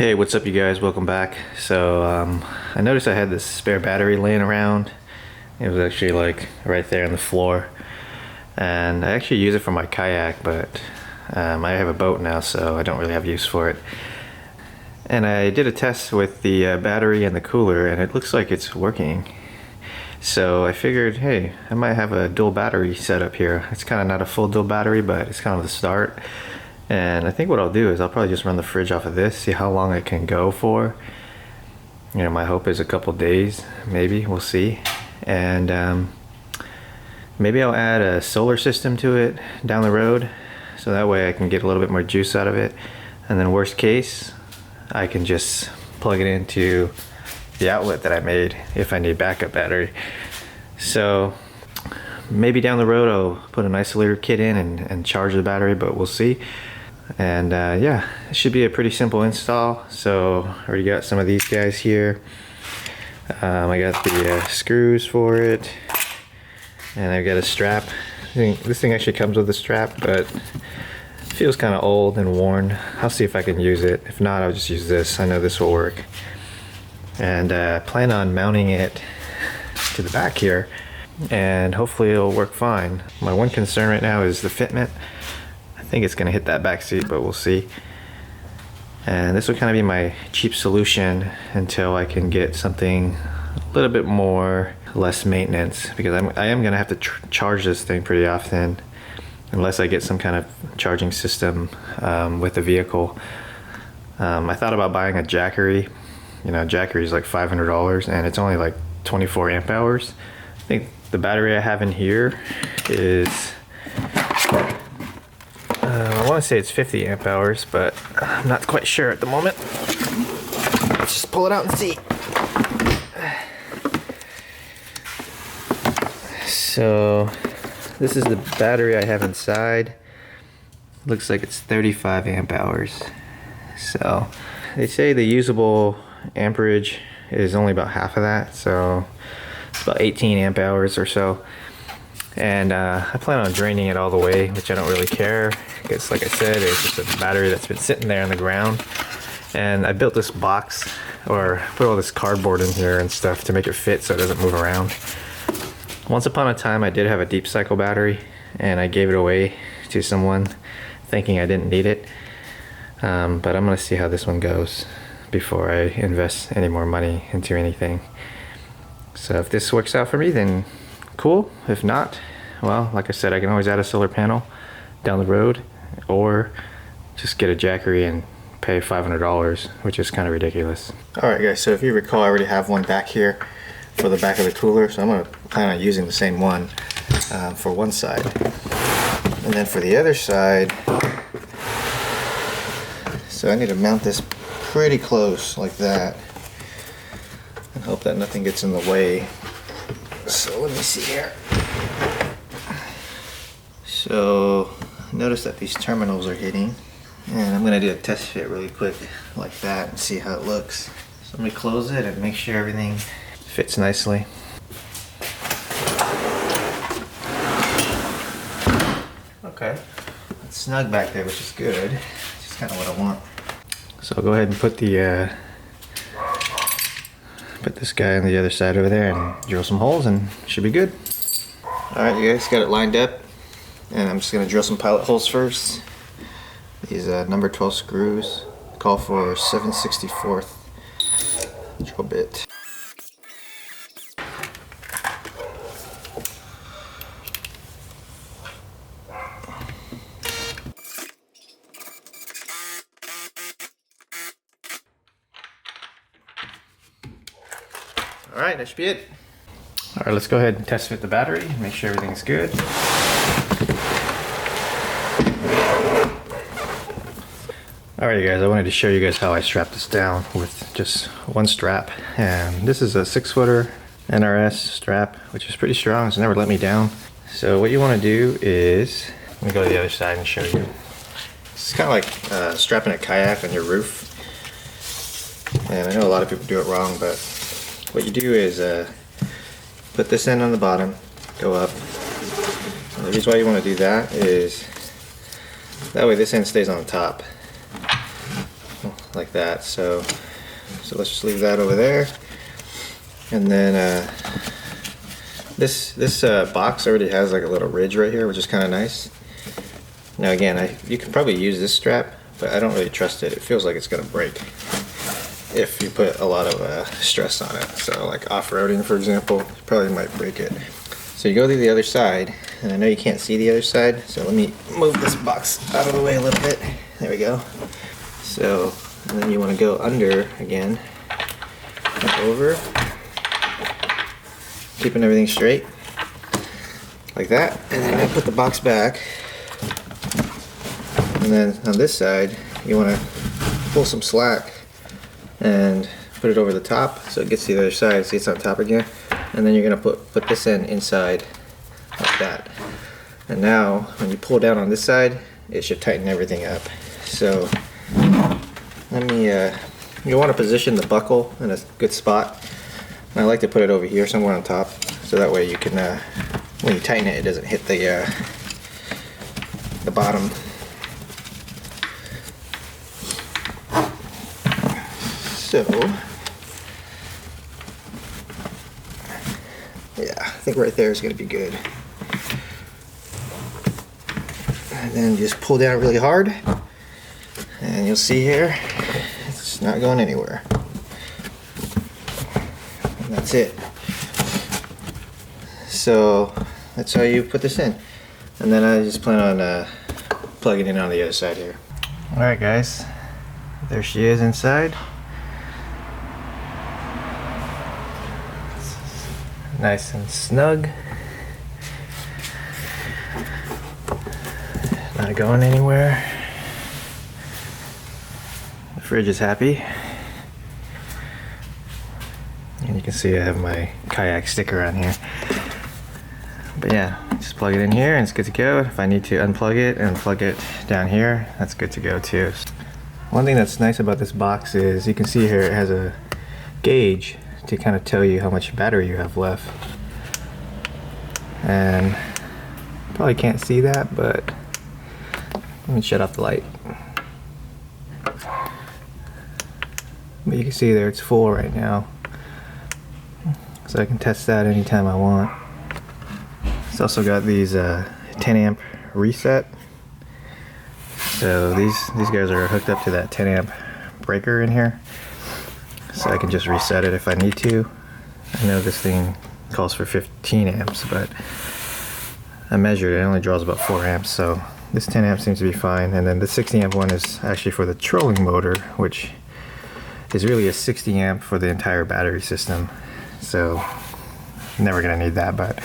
Hey, what's up you guys? Welcome back. So I noticed I had this spare battery laying around. It was actually like right there on the floor, and I actually use it for my kayak, but I have a boat now, so I don't really have use for it. And I did a test with the battery and the cooler, and it looks like it's working. So I figured, hey, I might have a dual battery setup here. It's kind of not a full dual battery, but it's kind of the start. And I think what I'll do is I'll probably just run the fridge off of this, see how long it can go for. You know, my hope is a couple days, maybe, we'll see. And maybe I'll add a solar system to it down the road, so that way I can get a little bit more juice out of it. And then worst case, I can just plug it into the outlet that I made if I need backup battery. So maybe down the road I'll put an isolator kit in and charge the battery, but we'll see. And yeah, it should be a pretty simple install. So I already got some of these guys here. I got the screws for it, and I've got a strap. This thing actually comes with a strap, but it feels kind of old and worn. I'll see if I can use it. If not, I'll just use this. I know this will work. And I plan on mounting it to the back here, and hopefully it'll work fine. My one concern right now is the fitment. I think it's gonna hit that back seat, but we'll see. And this will kind of be my cheap solution until I can get something a little bit more, less maintenance, because I am gonna have to charge this thing pretty often unless I get some kind of charging system with the vehicle. I thought about buying a Jackery. You know, Jackery is like $500 and it's only like 24 amp hours. I think the battery I have in here is I want to say it's 50 amp hours, but I'm not quite sure at the moment. Let's just pull it out and see. So this is the battery I have inside. Looks like it's 35 amp hours. So they say the usable amperage is only about half of that, so it's about 18 amp hours or so. And I plan on draining it all the way, which I don't really care, because like I said, it's just a battery that's been sitting there on the ground. And I built this box, or put all this cardboard in here and stuff to make it fit so it doesn't move around. Once upon a time I did have a deep cycle battery, and I gave it away to someone thinking I didn't need it. But I'm gonna see how this one goes before I invest any more money into anything. So if this works out for me, then cool. If not, well, like I said, I can always add a solar panel down the road, or just get a Jackery and pay $500, which is kind of ridiculous. Alright guys, so if you recall, I already have one back here for the back of the cooler, so I'm going to plan on using the same one for one side. And then for the other side, so I need to mount this pretty close like that and hope that nothing gets in the way. So let me see here. So notice that these terminals are hitting, and I'm gonna do a test fit really quick like that and see how it looks. So let me close it and make sure everything fits nicely. Okay, it's snug back there, which is good. Just kind of what I want. So I'll go ahead and put the put this guy on the other side over there and drill some holes, and should be good. Alright, you guys, got it lined up, and I'm just going to drill some pilot holes first. These number 12 screws call for 7/64 drill bit. Alright, that should be it. Alright, let's go ahead and test fit the battery, make sure everything's good. Alright you guys, I wanted to show you guys how I strap this down with just one strap. And this is a 6-footer NRS strap, which is pretty strong. It's never let me down. So what you want to do is, let me go to the other side and show you. It's kind of like strapping a kayak on your roof. And I know a lot of people do it wrong, but what you do is put this end on the bottom, go up. And the reason why you want to do that is that way this end stays on the top. like like that. So let's just leave that over there. And then this box already has like a little ridge right here, which is kind of nice. Now again, you can probably use this strap, but I don't really trust it. It feels like it's gonna break if you put a lot of stress on it. So like off-roading, for example, you probably might break it. So you go to the other side, and I know you can't see the other side, so let me move this box out of the way a little bit. There we go. So, and then you want to go under again, up over, keeping everything straight, like that. And then I put the box back, and then on this side, you want to pull some slack and put it over the top so it gets to the other side. See, it's on top again. And then you're gonna put this end inside like that. And now when you pull down on this side, it should tighten everything up. So let me you want to position the buckle in a good spot. And I like to put it over here somewhere on top, so that way you can when you tighten it, it doesn't hit the bottom. So yeah, I think right there is going to be good. And then just pull down really hard, and you'll see here, it's not going anywhere. And that's it. So that's how you put this in. And then I just plan on plugging it in on the other side here. Alright guys, there she is inside. Nice and snug. Not going anywhere. The fridge is happy. And you can see I have my kayak sticker on here. But yeah, just plug it in here and it's good to go. If I need to unplug it and plug it down here, that's good to go too. One thing that's nice about this box is you can see here it has a gauge to kind of tell you how much battery you have left. And probably can't see that, but let me shut off the light. But you can see there it's full right now. So I can test that anytime I want. It's also got these 10 amp reset. So these guys are hooked up to that 10 amp breaker in here. So I can just reset it if I need to. I know this thing calls for 15 amps, but I measured it only draws about 4 amps, so this 10 amp seems to be fine. And then the 60 amp one is actually for the trolling motor, which is really a 60 amp for the entire battery system. So never gonna need that, but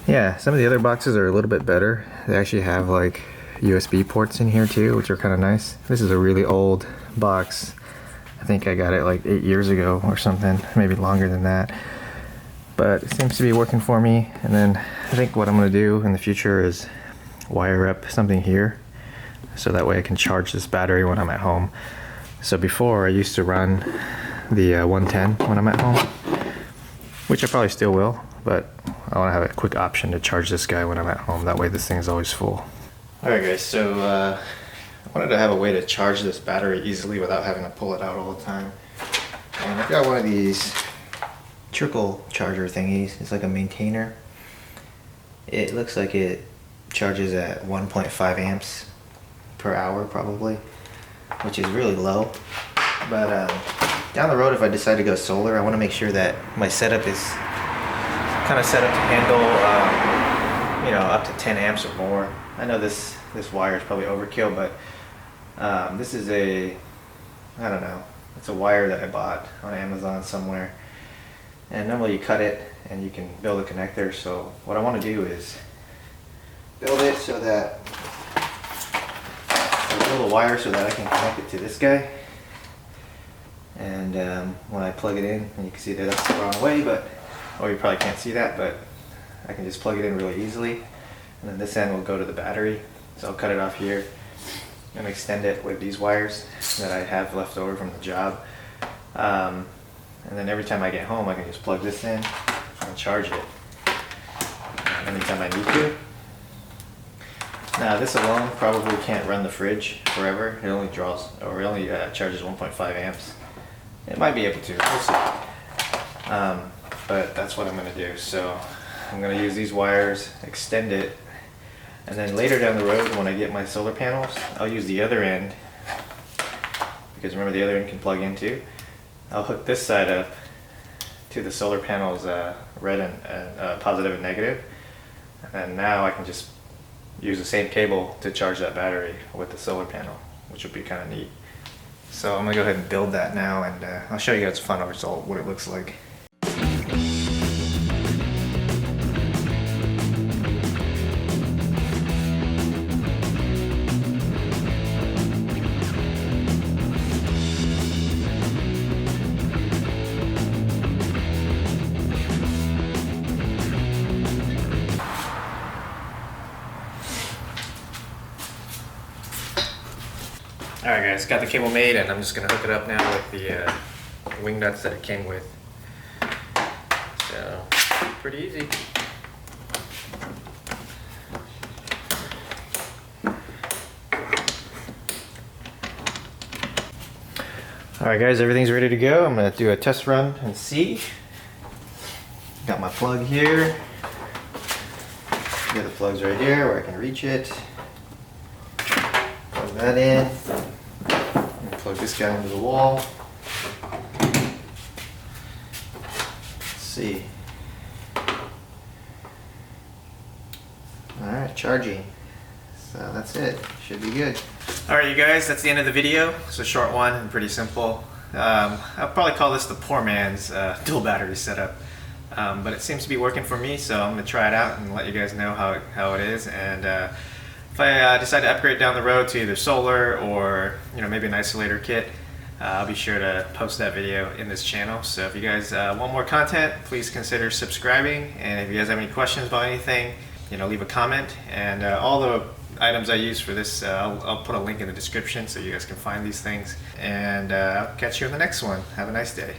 yeah, some of the other boxes are a little bit better. They actually have like USB ports in here too, which are kind of nice. This is a really old box. I think I got it like 8 years ago or something, maybe longer than that. But it seems to be working for me. And then I think what I'm gonna do in the future is wire up something here, so that way I can charge this battery when I'm at home. So before I used to run the 110 when I'm at home, which I probably still will, but I wanna have a quick option to charge this guy when I'm at home. That way this thing is always full. Alright guys, so I wanted to have a way to charge this battery easily without having to pull it out all the time. And I've got one of these trickle charger thingies. It's like a maintainer. It looks like it charges at 1.5 amps per hour probably, which is really low. But down the road, if I decide to go solar, I want to make sure that my setup is kind of set up to handle you know, up to 10 amps or more. I know this wire is probably overkill, but this is I don't know, it's a wire that I bought on Amazon somewhere. And normally you cut it and you can build a connector. So what I want to do is build it so that I build a wire so that I can connect it to this guy. And when I plug it in, and you can see that that's the wrong way, but, or you probably can't see that, but I can just plug it in really easily. And then this end will go to the battery. So I'll cut it off here and extend it with these wires that I have left over from the job. And then every time I get home, I can just plug this in and charge it anytime I need to. Now this alone probably can't run the fridge forever. It only charges 1.5 amps. It might be able to, we'll see. But that's what I'm gonna do. So I'm gonna use these wires, extend it, and then later down the road when I get my solar panels, I'll use the other end, because remember the other end can plug into. I'll hook this side up to the solar panels, red and positive and negative, and now I can just use the same cable to charge that battery with the solar panel, which would be kind of neat. So I'm gonna go ahead and build that now, and I'll show you guys a final result, what it looks like. Alright guys, got the cable made, and I'm just going to hook it up now with the wing nuts that it came with. So, pretty easy. Alright guys, everything's ready to go. I'm going to do a test run and see. Got my plug here. Got the plugs right here where I can reach it. Plug that in. Plug this guy into the wall. Let's see. Alright, charging. So that's it. Should be good. Alright you guys, that's the end of the video. It's a short one and pretty simple. I'll probably call this the poor man's dual battery setup. But it seems to be working for me, so I'm going to try it out and let you guys know how it is. And if I decide to upgrade down the road to either solar or maybe an isolator kit, I'll be sure to post that video in this channel. So if you guys want more content, please consider subscribing. And if you guys have any questions about anything, leave a comment. And all the items I use for this, I'll put a link in the description so you guys can find these things. And I'll catch you in the next one. Have a nice day.